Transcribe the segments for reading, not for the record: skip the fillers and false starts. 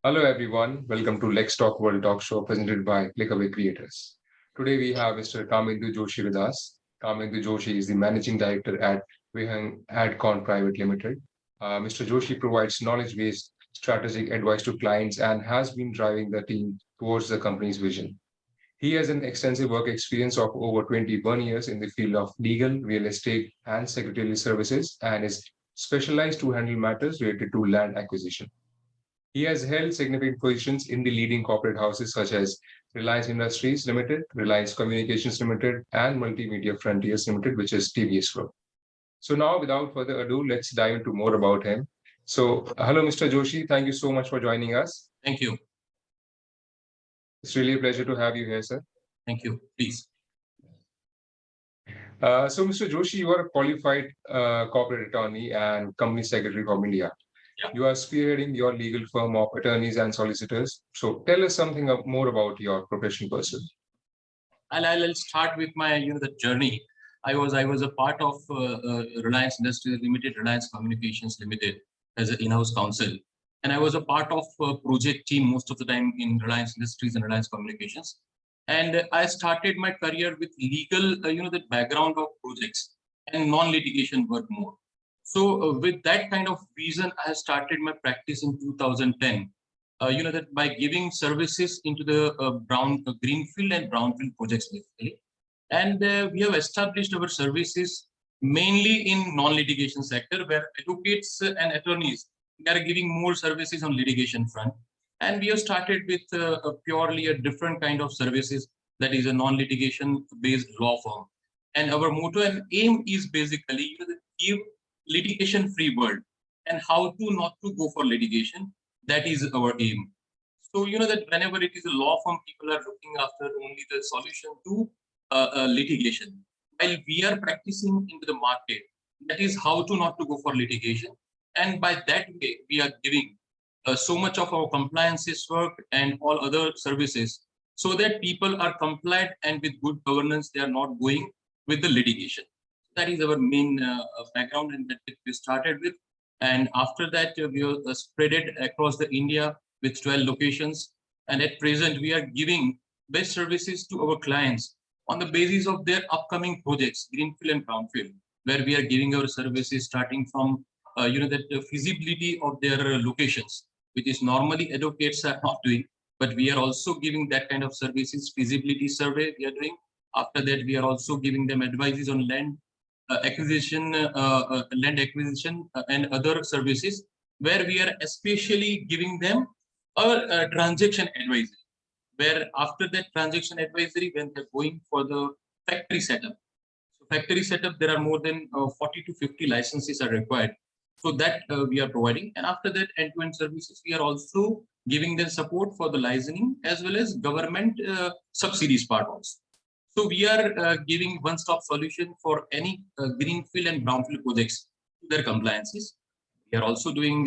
Hello everyone, welcome to LexTalk World Talk Show presented by Clickaway Creators. Today we have Mr. Kamendu Joshi with us. Kamendu Joshi is the Managing Director at Vihang Adcon Pvt Ltd. Mr. Joshi provides knowledge-based strategic advice to clients and has been driving the team towards the company's vision. He has an extensive work experience of over 21 years in the field of legal, real estate, and secretarial services and is specialized to handle matters related to land acquisition. He has held significant positions in the leading corporate houses such as Reliance Industries Ltd, Reliance Communications Ltd, and Multi Media Frontiers Ltd, which is TVS Group. So now, without further ado, let's dive into more about him. So, hello, Mr. Joshi. Thank you so much for joining us. Thank you. It's really a pleasure to have you here, sir. Thank you. Please. So, Mr. Joshi, you are a qualified corporate attorney and company secretary from India. Yeah. You are spearheading your legal firm of attorneys and solicitors. So, tell us something more about your professional person. I'll start with my the journey. I was a part of Reliance Industries Ltd, Reliance Communications Ltd as an in-house counsel, and I was a part of project team most of the time in Reliance Industries and Reliance Communications. And I started my career with legal, the background of projects and non-litigation work more. So with that kind of reason, I started my practice in 2010. That by giving services into the greenfield and brownfield projects basically. And we have established our services mainly in non-litigation sector where advocates and attorneys are giving more services on litigation front. And we have started with purely a different kind of services that is a non-litigation based law firm. And our motto and aim is basically to give litigation free world and how to not to go for litigation. That is our aim. So, that whenever it is a law firm, people are looking after only the solution to litigation. While we are practicing into the market, that is how to not to go for litigation. And by that way, we are giving so much of our compliances work and all other services so that people are compliant and with good governance, they are not going with the litigation. That is our main background and that we started with. And after that, we are spread it across the India with 12 locations. And at present, we are giving best services to our clients on the basis of their upcoming projects, greenfield and brownfield, where we are giving our services starting from, the feasibility of their locations, which is normally advocates are not doing, but we are also giving that kind of services, feasibility survey we are doing. After that, we are also giving them advices on land acquisition, and other services, where we are especially giving them a transaction advisory, where after that transaction advisory, when they're going for the factory setup. So factory setup, there are more than 40 to 50 licenses are required. So that we are providing. And after that end-to-end services, we are also giving them support for the licensing as well as government subsidies part also. So we are giving one-stop solution for any greenfield and brownfield projects to their compliances. We are also doing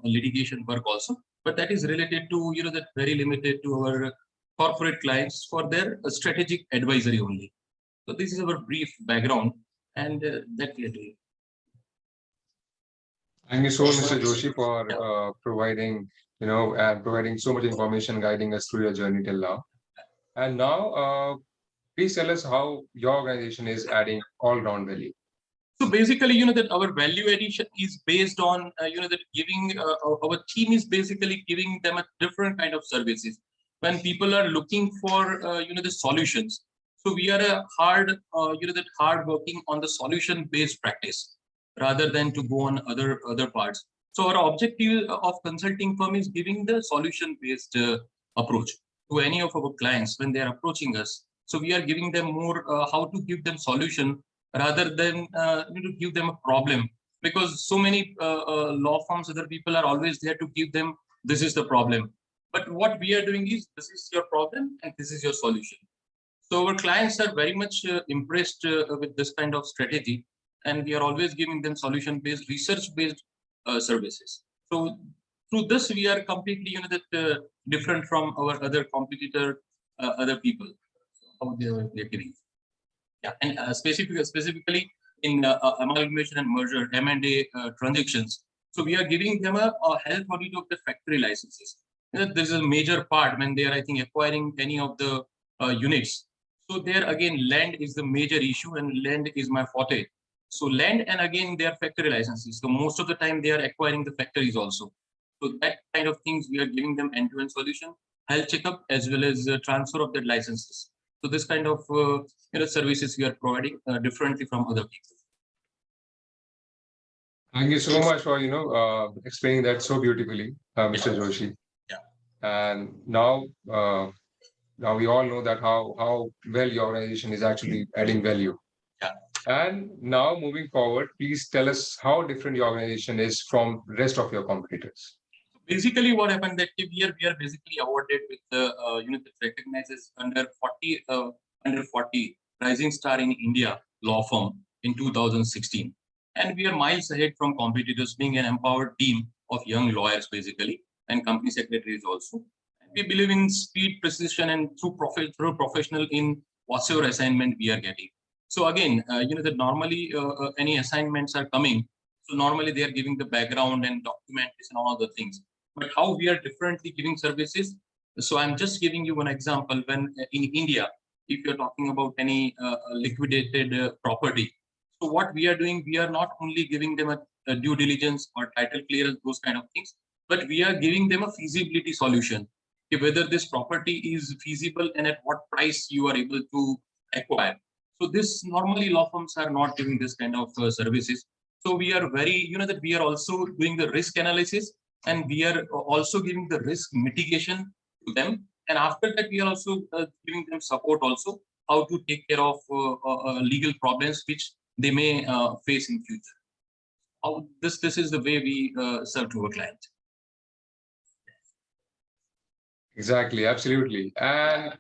litigation work also, but that is related to that very limited to our corporate clients for their strategic advisory only. So this is our brief background, and that we are doing. Thank you so much, Mr. Joshi, for providing providing so much information, guiding us through your journey till now. And now, please tell us how your organization is adding all-round value. So basically, that our value addition is based on, that giving our team is basically giving them a different kind of services. When people are looking for, the solutions. So we are a hard working on the solution-based practice rather than to go on other parts. So our objective of consulting firm is giving the solution-based approach to any of our clients when they are approaching us. So we are giving them more how to give them solution rather than to give them a problem, because so many law firms, other people are always there to give them, this is the problem. But what we are doing is, this is your problem and this is your solution. So our clients are very much impressed with this kind of strategy, and we are always giving them solution-based, research-based services. So through this, we are completely different from our other competitor, other people. How they are giving. Yeah, and specifically in amalgamation and merger, M&A transactions. So we are giving them a health audit of the factory licenses. this is a major part when they are, I think, acquiring any of the units. So there again, land is the major issue, and land is my forte. So land, and again, they are factory licenses. So most of the time they are acquiring the factories also. So that kind of things, we are giving them end-to-end solution, health checkup, as well as transfer of their licenses. So this kind of services we are providing differently from other people. Thank you so much for explaining that so beautifully, Mr. Joshi. Yeah. And now we all know that how well your organization is actually adding value. Yeah. And now moving forward, please tell us how different your organization is from rest of your competitors. Basically, what happened that we are basically awarded with the unit that recognizes under 40 rising star in India law firm in 2016, and we are miles ahead from competitors, being an empowered team of young lawyers basically, and company secretaries also. And we believe in speed, precision, and through professional in whatsoever assignment we are getting. So again, that normally any assignments are coming. So normally they are giving the background and documentation and all the things. But how we are differently giving services. So I'm just giving you one example. When in India, if you're talking about any liquidated property, so what we are doing, we are not only giving them a due diligence or title clearance, those kind of things, but we are giving them a feasibility solution. Whether this property is feasible and at what price you are able to acquire. So this normally law firms are not giving this kind of services. So we are very, that we are also doing the risk analysis, and we are also giving the risk mitigation to them. And after that, we are also giving them support also, how to take care of legal problems which they may face in future. This is the way we serve to our client. Exactly, absolutely. And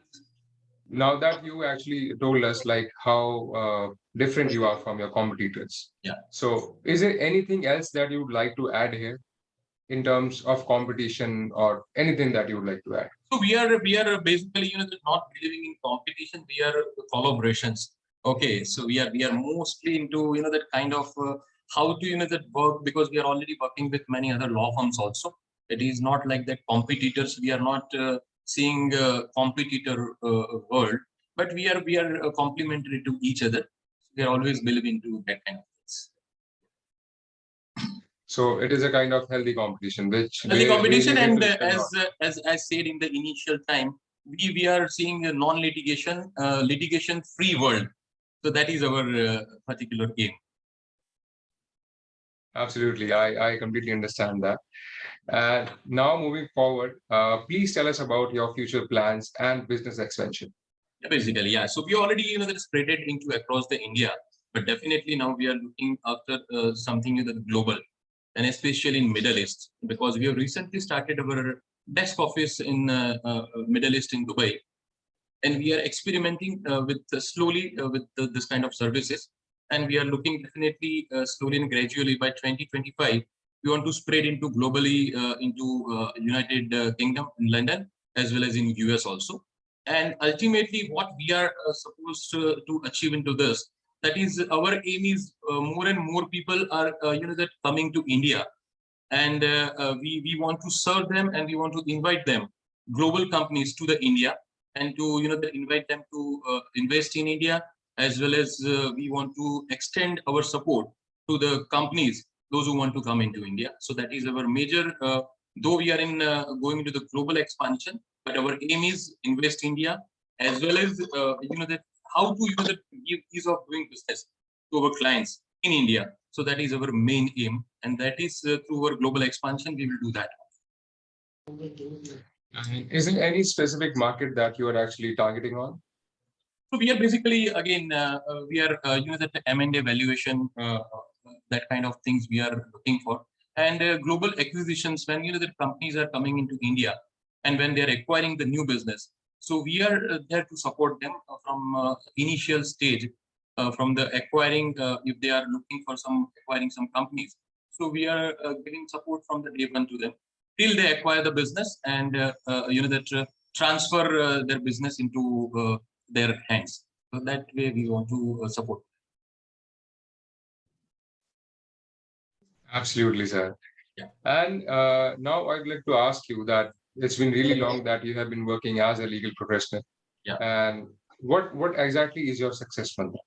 now that you actually told us like how different you are from your competitors. Yeah. So is there anything else that you would like to add here in terms of competition or anything that you would like to add? So we are basically, not believing in competition. We are collaborations. Okay. So we are mostly into, that kind of how to, that work, because we are already working with many other law firms also. It is not like that competitors. We are not seeing competitor world, but we are complementary to each other. We are always believing into that kind of things. So it is a kind of healthy competition, which healthy competition, and as I said in the initial time, we are seeing a non-litigation, litigation-free world. So that is our particular aim. Absolutely, I completely understand that. And now moving forward, please tell us about your future plans and business expansion. Yeah, basically, yeah. So we already, that spread it into across the India, but definitely now we are looking after something global, and especially in Middle East, because we have recently started our desk office in Middle East in Dubai, and we are experimenting with slowly with this kind of services, and we are looking definitely slowly and gradually by 2025 we want to spread into globally into United Kingdom in London, as well as in US also. And ultimately what we are supposed to achieve into this, that is our aim is more and more people are that coming to India, and we want to serve them, and we want to invite them, global companies, to the India, and to invite them to invest in India, as well as we want to extend our support to the companies, those who want to come into India. So that is our major, though we are in going into the global expansion, but our aim is invest India, as well as that how to give ease of doing business to our clients in India. So that is our main aim, and that is through our global expansion we will do that. Is there any specific market that you are actually targeting on? So we are basically, again, we are that M&A valuation, that kind of things we are looking for, and global acquisitions when the companies are coming into India, and when they are acquiring the new business. So we are there to support them from initial stage, from the acquiring, if they are looking for acquiring some companies. So we are giving support from the day one to them till they acquire the business, and transfer their business into their hands. So that way we want to support. Absolutely, sir. Yeah. And now I'd like to ask you that it's been really long that you have been working as a legal professional. Yeah. And what exactly is your success mantra?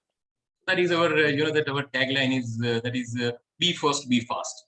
That is our, that our tagline is be first, be fast.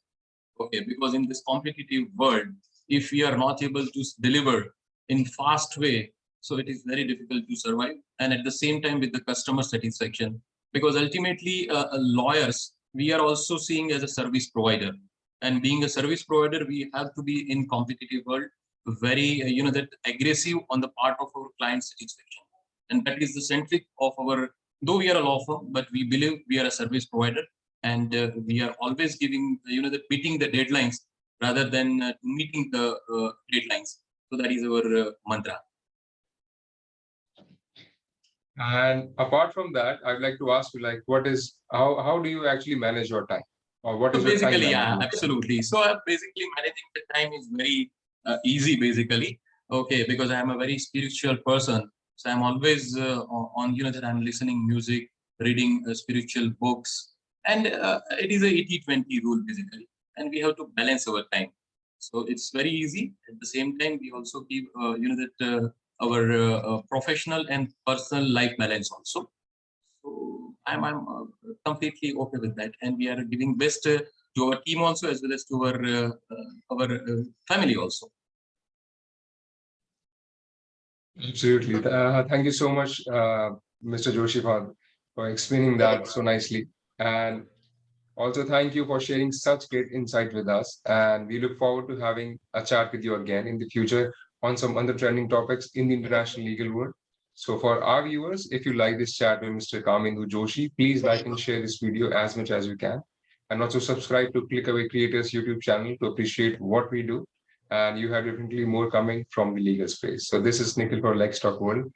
Okay, because in this competitive world, if we are not able to deliver in fast way, so it is very difficult to survive. And at the same time, with the customer satisfaction, because ultimately, lawyers, we are also seeing as a service provider, and being a service provider, we have to be in competitive world very, that aggressive on the part of our client satisfaction, and that is the centric of our. Though we are a law firm, but we believe we are a service provider, and we are always giving, beating the deadlines rather than meeting the deadlines. So that is our mantra. And apart from that, I'd like to ask you, like, how do you actually manage your time, or what So is your time basically, yeah, management? absolutely. So basically, managing the time is very easy, basically. Okay, because I am a very spiritual person, so I'm always on, that I'm listening music, reading spiritual books, and it is a 80-20 rule, basically, and we have to balance our time. So it's very easy. At the same time, we also give, our professional and personal life balance also. So I'm completely okay with that, and we are giving best to our team also, as well as to our family also. Absolutely. Thank you so much, Mr. Joshi, for explaining that so nicely. And also, thank you for sharing such great insight with us. And we look forward to having a chat with you again in the future on some other trending topics in the international legal world. So, for our viewers, if you like this chat with Mr. Kamendu Joshi, please like and share this video as much as you can. And also subscribe to Clickaway Creators YouTube channel to appreciate what we do. And you have definitely more coming from the legal space. So, this is Nikhil for LexTalk World.